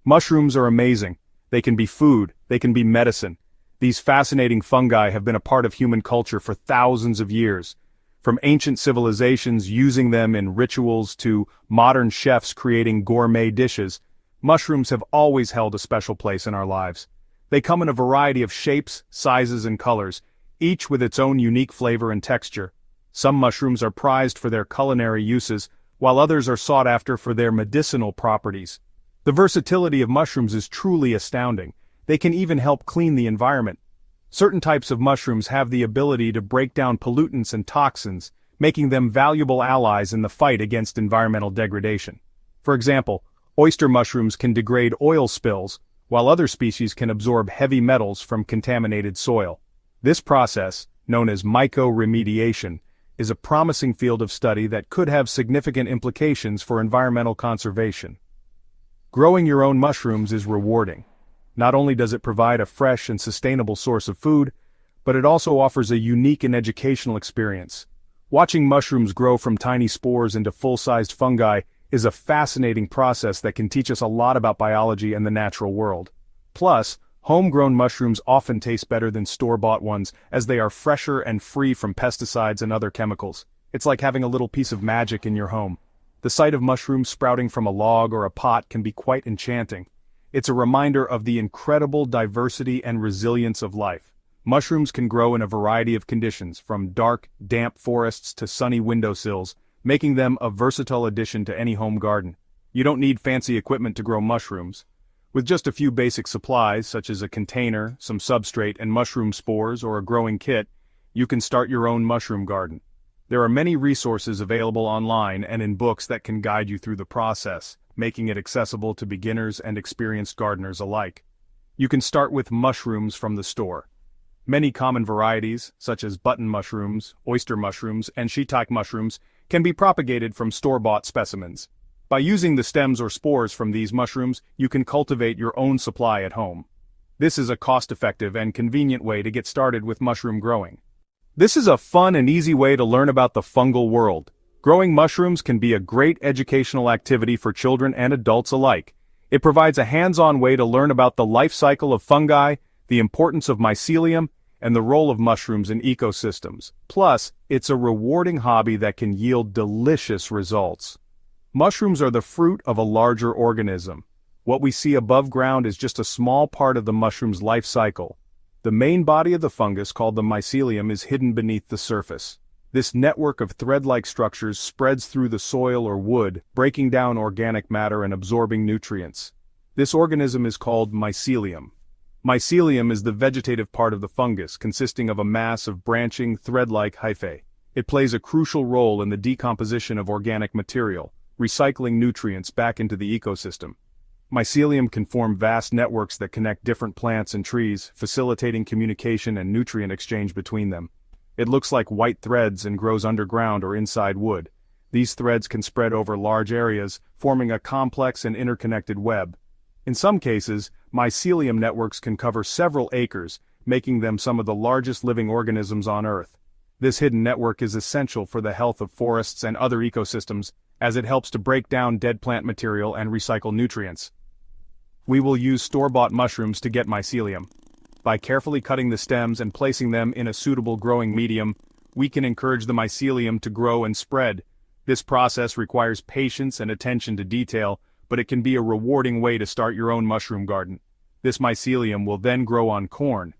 Mushrooms are amazing. They can be food, they can be medicine. These fascinating fungi have been a part of human culture for thousands of years. From ancient civilizations using them in rituals to modern chefs creating gourmet dishes, mushrooms have always held a special place in our lives. They come in a variety of shapes, sizes, and colors, each with its own unique flavor and texture. Some mushrooms are prized for their culinary uses, while others are sought after for their medicinal properties. The versatility of mushrooms is truly astounding. They can even help clean the environment. Certain types of mushrooms have the ability to break down pollutants and toxins, making them valuable allies in the fight against environmental degradation. For example, oyster mushrooms can degrade oil spills, while other species can absorb heavy metals from contaminated soil. This process, known as mycoremediation, is a promising field of study that could have significant implications for environmental conservation. Growing your own mushrooms is rewarding. Not only does it provide a fresh and sustainable source of food, but it also offers a unique and educational experience. Watching mushrooms grow from tiny spores into full-sized fungi is a fascinating process that can teach us a lot about biology and the natural world. Plus, homegrown mushrooms often taste better than store-bought ones, as they are fresher and free from pesticides and other chemicals. It's like having a little piece of magic in your home. The sight of mushrooms sprouting from a log or a pot can be quite enchanting. It's a reminder of the incredible diversity and resilience of life. Mushrooms can grow in a variety of conditions, from dark, damp forests to sunny windowsills, making them a versatile addition to any home garden. You don't need fancy equipment to grow mushrooms. With just a few basic supplies, such as a container, some substrate, and mushroom spores or a growing kit, you can start your own mushroom garden. There are many resources available online and in books that can guide you through the process, making it accessible to beginners and experienced gardeners alike. You can start with mushrooms from the store. Many common varieties, such as button mushrooms, oyster mushrooms, and shiitake mushrooms, can be propagated from store-bought specimens. By using the stems or spores from these mushrooms, you can cultivate your own supply at home. This is a cost-effective and convenient way to get started with mushroom growing. This is a fun and easy way to learn about the fungal world. Growing mushrooms can be a great educational activity for children and adults alike. It provides a hands-on way to learn about the life cycle of fungi, the importance of mycelium, and the role of mushrooms in ecosystems. Plus, it's a rewarding hobby that can yield delicious results. Mushrooms are the fruit of a larger organism. What we see above ground is just a small part of the mushroom's life cycle. The main body of the fungus, called the mycelium, is hidden beneath the surface. This network of thread-like structures spreads through the soil or wood, breaking down organic matter and absorbing nutrients. This organism is called mycelium. Mycelium is the vegetative part of the fungus, consisting of a mass of branching, thread-like hyphae. It plays a crucial role in the decomposition of organic material, recycling nutrients back into the ecosystem. Mycelium can form vast networks that connect different plants and trees, facilitating communication and nutrient exchange between them. It looks like white threads and grows underground or inside wood. These threads can spread over large areas, forming a complex and interconnected web. In some cases, mycelium networks can cover several acres, making them some of the largest living organisms on Earth. This hidden network is essential for the health of forests and other ecosystems, as it helps to break down dead plant material and recycle nutrients. We will use store-bought mushrooms to get mycelium. By carefully cutting the stems and placing them in a suitable growing medium, we can encourage the mycelium to grow and spread. This process requires patience and attention to detail, but it can be a rewarding way to start your own mushroom garden. This mycelium will then grow on corn.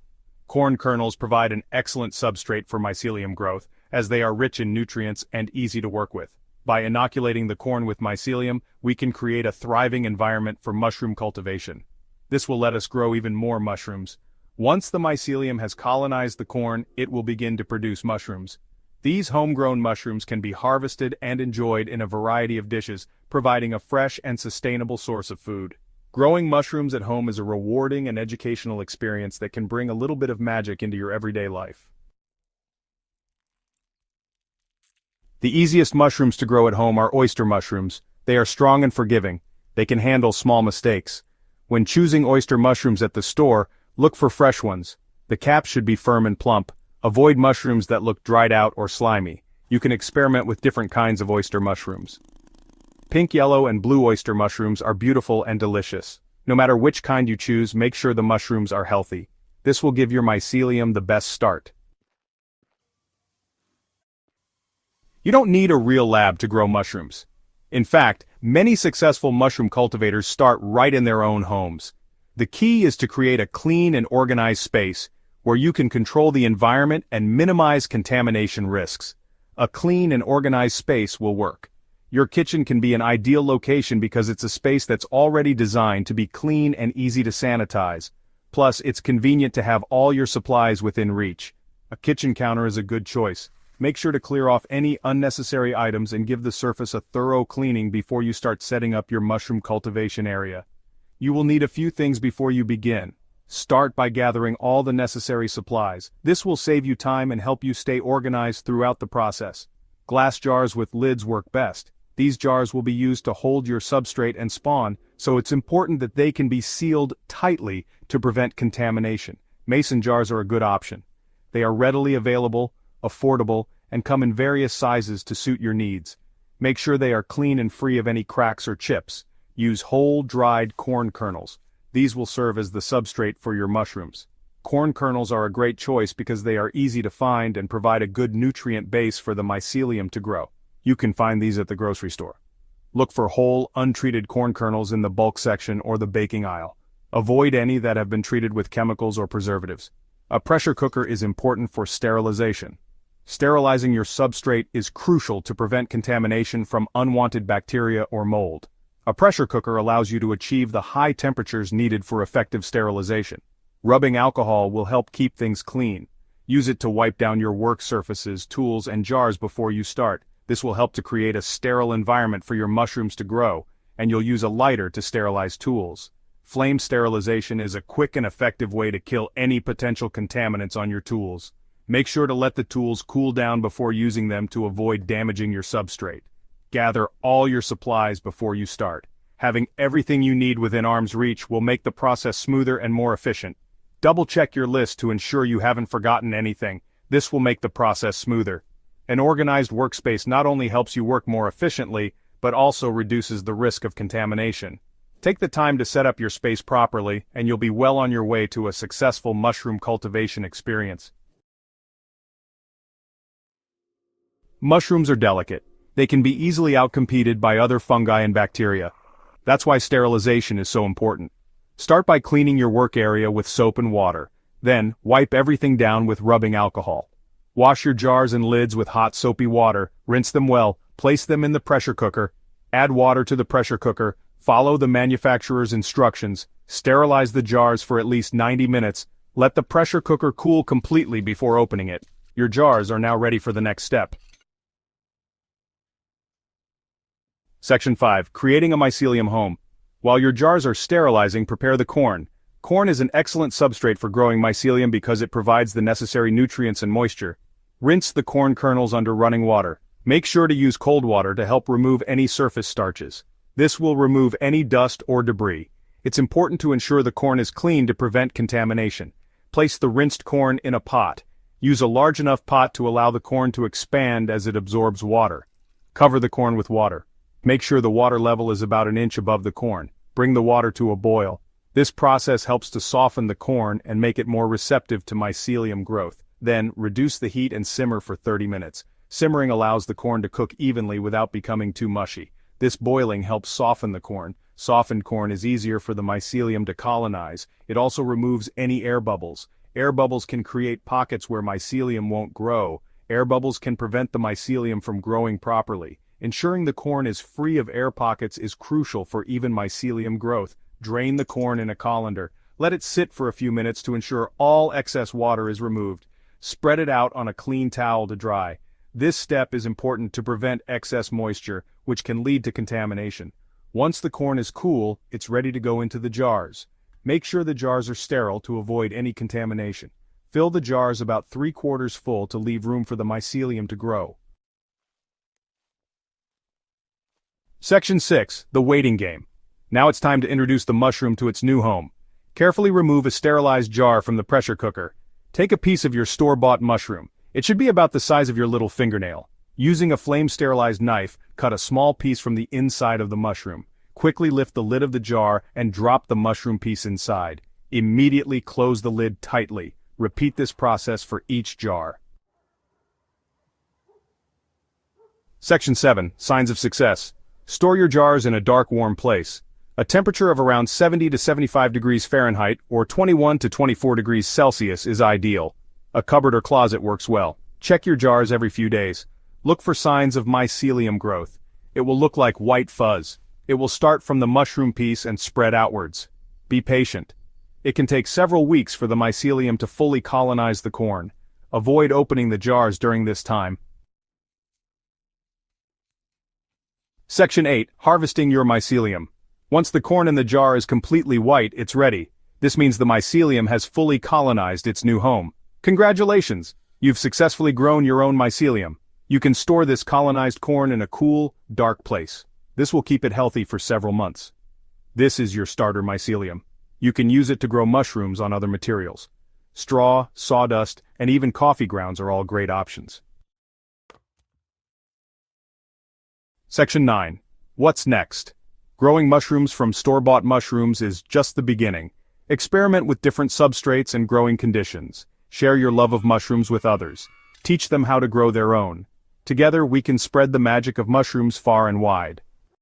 Corn kernels provide an excellent substrate for mycelium growth, as they are rich in nutrients and easy to work with. By inoculating the corn with mycelium, we can create a thriving environment for mushroom cultivation. This will let us grow even more mushrooms. Once the mycelium has colonized the corn, it will begin to produce mushrooms. These homegrown mushrooms can be harvested and enjoyed in a variety of dishes, providing a fresh and sustainable source of food. Growing mushrooms at home is a rewarding and educational experience that can bring a little bit of magic into your everyday life. The easiest mushrooms to grow at home are oyster mushrooms. They are strong and forgiving. They can handle small mistakes. When choosing oyster mushrooms at the store, look for fresh ones. The caps should be firm and plump. Avoid mushrooms that look dried out or slimy. You can experiment with different kinds of oyster mushrooms. Pink, yellow, and blue oyster mushrooms are beautiful and delicious. No matter which kind you choose, make sure the mushrooms are healthy. This will give your mycelium the best start. You don't need a real lab to grow mushrooms. In fact, many successful mushroom cultivators start right in their own homes. The key is to create a clean and organized space where you can control the environment and minimize contamination risks. A clean and organized space will work. Your kitchen can be an ideal location because it's a space that's already designed to be clean and easy to sanitize. Plus, it's convenient to have all your supplies within reach. A kitchen counter is a good choice. Make sure to clear off any unnecessary items and give the surface a thorough cleaning before you start setting up your mushroom cultivation area. You will need a few things before you begin. Start by gathering all the necessary supplies. This will save you time and help you stay organized throughout the process. Glass jars with lids work best. These jars will be used to hold your substrate and spawn, so it's important that they can be sealed tightly to prevent contamination. Mason jars are a good option. They are readily available, affordable, and come in various sizes to suit your needs. Make sure they are clean and free of any cracks or chips. Use whole, dried corn kernels. These will serve as the substrate for your mushrooms. Corn kernels are a great choice because they are easy to find and provide a good nutrient base for the mycelium to grow. You can find these at the grocery store. Look for whole, untreated corn kernels in the bulk section or the baking aisle. Avoid any that have been treated with chemicals or preservatives. A pressure cooker is important for sterilization. Sterilizing your substrate is crucial to prevent contamination from unwanted bacteria or mold. A pressure cooker allows you to achieve the high temperatures needed for effective sterilization. Rubbing alcohol will help keep things clean. Use it to wipe down your work surfaces, tools, and jars before you start. This will help to create a sterile environment for your mushrooms to grow, and you'll use a lighter to sterilize tools. Flame sterilization is a quick and effective way to kill any potential contaminants on your tools. Make sure to let the tools cool down before using them to avoid damaging your substrate. Gather all your supplies before you start. Having everything you need within arm's reach will make the process smoother and more efficient. Double-check your list to ensure you haven't forgotten anything. This will make the process smoother. An organized workspace not only helps you work more efficiently, but also reduces the risk of contamination. Take the time to set up your space properly, and you'll be well on your way to a successful mushroom cultivation experience. Mushrooms are delicate. They can be easily outcompeted by other fungi and bacteria. That's why sterilization is so important. Start by cleaning your work area with soap and water. Then, wipe everything down with rubbing alcohol. Wash your jars and lids with hot soapy water, rinse them well, place them in the pressure cooker, add water to the pressure cooker, follow the manufacturer's instructions, sterilize the jars for at least 90 minutes, let the pressure cooker cool completely before opening it. Your jars are now ready for the next step. Section 5. Creating a mycelium home. While your jars are sterilizing, prepare the corn. Corn is an excellent substrate for growing mycelium because it provides the necessary nutrients and moisture. Rinse the corn kernels under running water. Make sure to use cold water to help remove any surface starches. This will remove any dust or debris. It's important to ensure the corn is clean to prevent contamination. Place the rinsed corn in a pot. Use a large enough pot to allow the corn to expand as it absorbs water. Cover the corn with water. Make sure the water level is about an inch above the corn. Bring the water to a boil. This process helps to soften the corn and make it more receptive to mycelium growth. Then, reduce the heat and simmer for 30 minutes. Simmering allows the corn to cook evenly without becoming too mushy. This boiling helps soften the corn. Softened corn is easier for the mycelium to colonize. It also removes any air bubbles. Air bubbles can create pockets where mycelium won't grow. Air bubbles can prevent the mycelium from growing properly. Ensuring the corn is free of air pockets is crucial for even mycelium growth. Drain the corn in a colander. Let it sit for a few minutes to ensure all excess water is removed. Spread it out on a clean towel to dry. This step is important to prevent excess moisture, which can lead to contamination. Once the corn is cool, it's ready to go into the jars. Make sure the jars are sterile to avoid any contamination. Fill the jars about 3/4 full to leave room for the mycelium to grow. Section 6. The waiting game. Now it's time to introduce the mushroom to its new home. Carefully remove a sterilized jar from the pressure cooker. Take a piece of your store-bought mushroom. It should be about the size of your little fingernail. Using a flame-sterilized knife, cut a small piece from the inside of the mushroom. Quickly lift the lid of the jar and drop the mushroom piece inside. Immediately close the lid tightly. Repeat this process for each jar. Section 7. Signs of success. Store your jars in a dark, warm place. A temperature of around 70 to 75 degrees Fahrenheit or 21 to 24 degrees Celsius is ideal. A cupboard or closet works well. Check your jars every few days. Look for signs of mycelium growth. It will look like white fuzz. It will start from the mushroom piece and spread outwards. Be patient. It can take several weeks for the mycelium to fully colonize the corn. Avoid opening the jars during this time. Section 8. Harvesting your mycelium. Once the corn in the jar is completely white, it's ready. This means the mycelium has fully colonized its new home. Congratulations! You've successfully grown your own mycelium. You can store this colonized corn in a cool, dark place. This will keep it healthy for several months. This is your starter mycelium. You can use it to grow mushrooms on other materials. Straw, sawdust, and even coffee grounds are all great options. Section 9. What's next? Growing mushrooms from store-bought mushrooms is just the beginning. Experiment with different substrates and growing conditions. Share your love of mushrooms with others. Teach them how to grow their own. Together we can spread the magic of mushrooms far and wide.